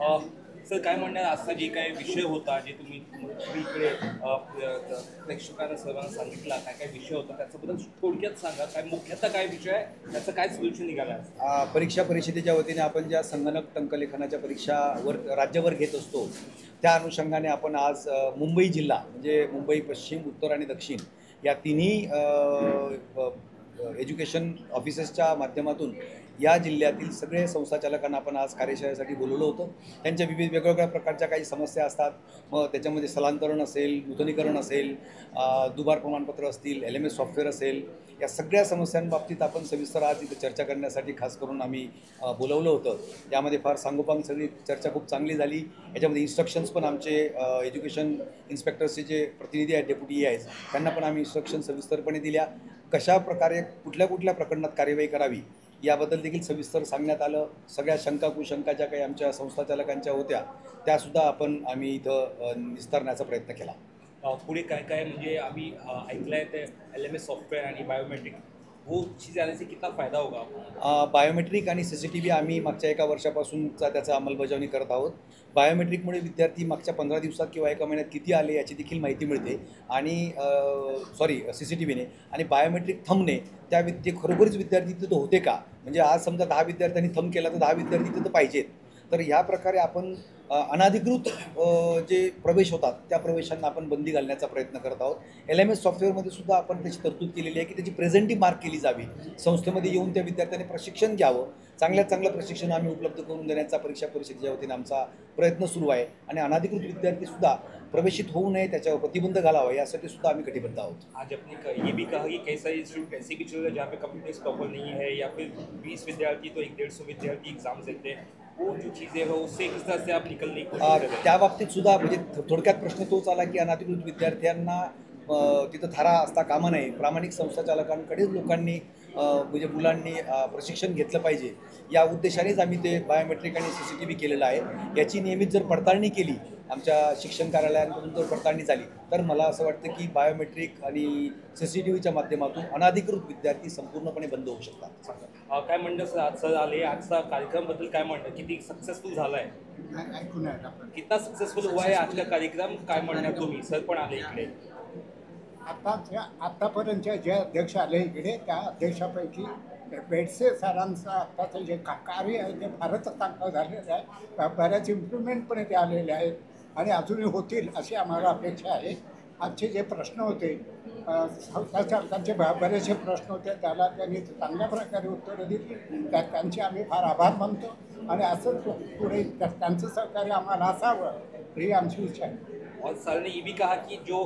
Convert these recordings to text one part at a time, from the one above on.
Sir काय म्हणणार आजचा जे काही विषय होता जे तुम्ही इकडे प्रेक्षकांना सर्वांना सांगितला काय काय विषय होता त्याच्याबद्दल थोडक्यात सांगा काय मुख्यतः काय विषय आहे त्याचं काय सोल्युशन निघालं आहे? परीक्षा परिषदेच्या वतीने आपण ज्या संगणक टंकलेखनाच्या परीक्षावर राज्यभर घेत असतो त्या अनुषंगाने आपण आज मुंबई जिल्हा म्हणजे मुंबई पश्चिम उत्तर आणि दक्षिण या तिन्ही एज्युकेशन ऑफिसेसच्या माध्यमातून या जिल्ह्यातील सगळे संस्थाचालकांना आपण आज कार्यशाळेसाठी बोलवलं होतं. त्यांच्या विविध वेगवेगळ्या प्रकारच्या काही समस्या असतात. मग त्याच्यामध्ये स्थलांतरण असेल, नूतनीकरण असेल, दुबार प्रमाणपत्र असतील, LMS सॉफ्टवेअर असेल, या सगळ्या समस्यांबाबतीत आपण सविस्तर आज इथं चर्चा करण्यासाठी खास करून आम्ही बोलवलं होतं. यामध्ये फार सांगोपांग सगळी चर्चा खूप चांगली झाली. याच्यामध्ये इन्स्ट्रक्शन्स पण आमचे एज्युकेशन इन्स्पेक्टर्सचे जे प्रतिनिधी आहेत, डेप्युटी EIs, त्यांना पण आम्ही इन्स्ट्रक्शन सविस्तरपणे दिल्या. कशा प्रकारे कुठल्या कुठल्या प्रकरणात कार्यवाही करावी याबद्दल देखील सविस्तर सांगण्यात आलं. सगळ्या शंका कुशंका ज्या काही आमच्या संस्थाचालकांच्या होत्या त्यासुद्धा आम्ही इथं निस्तारण्याचा प्रयत्न केला. पुढे काय काय म्हणजे आम्ही ऐकलं आहे ते LMS सॉफ्टवेअर आणि बायोमेट्रिक वो चीज आने से कितना फ़ायदा होगा? बायोमेट्रिक आणि CCTV आम्ही मागच्या 1 वर्षापासूनचा त्याचा अंमलबजावणी करत आहोत. बायोमेट्रिकमुळे विद्यार्थी मागच्या 15 दिवसात किंवा 1 महिन्यात किती आले याची देखील माहिती मिळते आणि CCTVने आणि बायोमेट्रिक थंबने ते खरोखरीच विद्यार्थी तिथं होते का, म्हणजे आज समजा 10 विद्यार्थ्यांनी थंब केला तर 10 विद्यार्थी तिथं पाहिजेत. तर ह्या प्रकारे आपण अनाधिकृत जे प्रवेश होतात त्या प्रवेशांना आपण बंदी घालण्याचा प्रयत्न करत आहोत. LMS सॉफ्टवेअरमध्ये सुद्धा आपण त्याची तरतूद केलेली आहे की त्याची प्रेझेंटी मार्क केली जावी. संस्थेमध्ये येऊन त्या विद्यार्थ्यांनी प्रशिक्षण घ्यावं. चांगल्यात चांगलं प्रशिक्षण आम्ही उपलब्ध करून देण्याचा परीक्षा परिषदेच्या वतीने आमचा प्रयत्न सुरू आहे आणि अनाधिकृत विद्यार्थीसुद्धा प्रवेशित होऊ नये त्याच्यावर प्रतिबंध घालावा यासाठी सुद्धा आम्ही कटिबद्ध आहोत. आज आपने ये भी कहा कि कई सारे इंस्टीट्यूट ऐसे भी चल रहे हैं जहाँ पे कंप्यूटर्स प्रॉपर नहीं है या फिर 20 विद्यार्थी तो 150 विद्यार्थी एग्जाम्स देते हैं. वो जो चीज़ें हैं उससे किस तरह से आप निकलने की कोशिश कर रहे हैं? त्या बाबतीत सुद्धा म्हणजे थोडक्यात प्रश्न तोच आला की अनाधिकृत विद्यार्थ्यांना तिथं थारा असता कामा नये. प्रामाणिक संस्थाचालकांकडेच लोकांनी म्हणजे मुलांनी प्रशिक्षण घेतलं पाहिजे या उद्देशानेच आम्ही ते बायोमेट्रिक आणि CCTV केलेलं आहे. याची नियमित जर पडताळणी केली आमच्या शिक्षण कार्यालयांकडून जर पडताळणी झाली तर मला असं वाटतं की बायोमेट्रिक आणि CCTVच्या माध्यमातून अनाधिकृत विद्यार्थी संपूर्णपणे बंद होऊ शकतात. काय म्हणणं सर आजचा आले आजचा कार्यक्रमबद्दल काय म्हणणं किती सक्सेसफुल झाला आहे? कितना सक्सेसफुल हुआ है आज का कार्यक्रम काय म्हणणार तुम्ही? सर पण आले इकडे. आतापर्यंतच्या जे अध्यक्ष आले इकडे त्या अध्यक्षापैकी बेडसे सरांचं आत्ताचं जे कार्य आहे ते फारच चांगलं झालेलं आहे. बऱ्याच इम्प्रुव्हमेंट पण ते आलेले आहेत आणि अजूनही होतील अशी आम्हाला अपेक्षा आहे. आजचे जे प्रश्न होते संस्थाचालकांचे बरेचसे प्रश्न होते त्याला त्यांनी चांगल्या प्रकारे उत्तरं दिली. त्यांचे आम्ही फार आभार मानतो आणि असंच पुढे त्यांचं सहकार्य आम्हाला असावं ही आमची इच्छा आहे. और सर ने ये भी कहा कि जो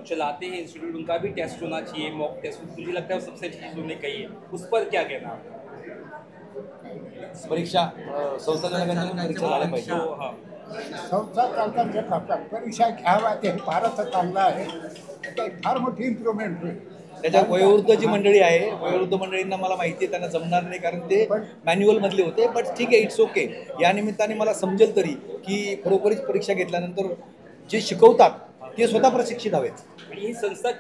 चलाते हैं इंस्टीट्यूट उनका भी टेस्ट होना चाहिए, मॉक टेस्ट. मुझे लगता है सबसे अच्छी चीज़ उन्होंने कही है. उस पर क्या कहना? परीक्षा संस्थाचालकांच्या परीक्षा झाल्या पाहिजे. हां संस्थाचालकांचे परीक्षा घ्यावा ते फारच चांगलं आहे. ते फार मोठी इम्प्रुव्हमेंट होईल. त्याच्यात वयोवृद्ध जी मंडळी आहे वयोवृद्ध मंडळींना मला माहिती आहे त्यांना जमणार नाही कारण ते मॅन्युअलमधले होते. बट ठीक आहे, इट्स ओके. या निमित्ताने मला समजेल तरी की खरोखरीच परीक्षा घेतल्यानंतर जे शिकवतात ते स्वतः प्रशिक्षित हवेत. ये संस्था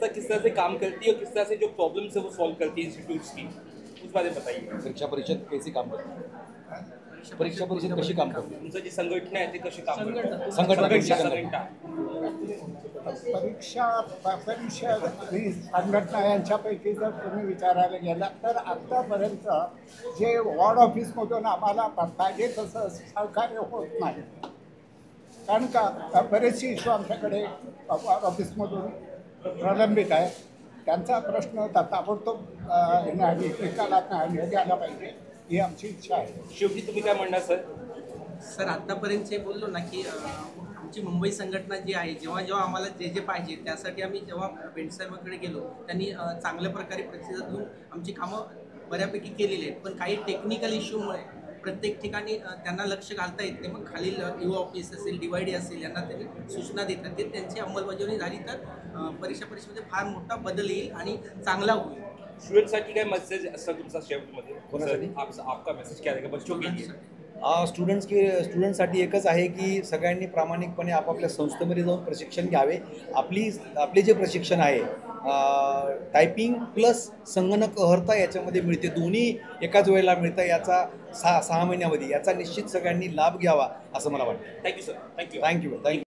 किस तरह से काम करती है और किस तरह से जो प्रॉब्लम्स है वो सॉल्व करती है इंस्टीट्यूट्स की, उस बारे में बताइए. परीक्षा परिषद कैसी काम करते? परीक्षा परिषद कशी काम करते? तुमचं जी संघटना आहे ते कशी काम करते? संघटना परीक्षा परिषद आणि संघटना यांच्यापैकी जर तुम्ही विचारायला गेला तर आत्तापर्यंत जे वॉर्ड ऑफिसमधून आम्हाला पाहिजे तसं सहकार्य होत नाही. कारण का बरेचसे इश्यू आमच्याकडे ऑफिसमधून प्रलंबित आहे. त्यांचा प्रश्न ताबडतोब निकालात द्यायला पाहिजे ही आमची इच्छा आहे. शेवटी तुम्ही काय म्हणणार सर? सर आत्तापर्यंत जे बोललो ना की आमची मुंबई संघटना जी आहे जेव्हा जेव्हा आम्हाला जे पाहिजे त्यासाठी आम्ही जेव्हा बेंडसाहेबांकडे गेलो त्यांनी चांगल्या प्रकारे प्रतिसाद देऊन आमची कामं बऱ्यापैकी केलेली आहेत. पण काही टेक्निकल इश्यूमुळे प्रत्येक ठिकाणी त्यांना लक्ष घालता येत नाही. मग खालील युवा ऑफिस असेल, DYD असेल यांना त्यांनी सूचना देतात. ते त्यांची अंमलबजावणी झाली तर परीक्षा परिषदेमध्ये फार मोठा बदल येईल आणि चांगला होईल. स्टुडंटसाठी काय मेसेज असतं तुमचा शेवटमध्ये? कोणासाठी? आपका मेसेज क्या रहेगा बच्चों के लिए? स्टुडंटसाठी एकच आहे की सगळ्यांनी प्रामाणिकपणे आपापल्या संस्थेमध्ये जाऊन प्रशिक्षण घ्यावे. आपले जे प्रशिक्षण आहे टायपिंग प्लस संगणक अर्हता याच्यामध्ये मिळते, दोन्ही एकाच वेळेला मिळतं. याचा 6 महिन्यामध्ये याचा निश्चित सगळ्यांनी लाभ घ्यावा असं मला वाटतं. Thank you sir. थँक्यू. थँक्यू.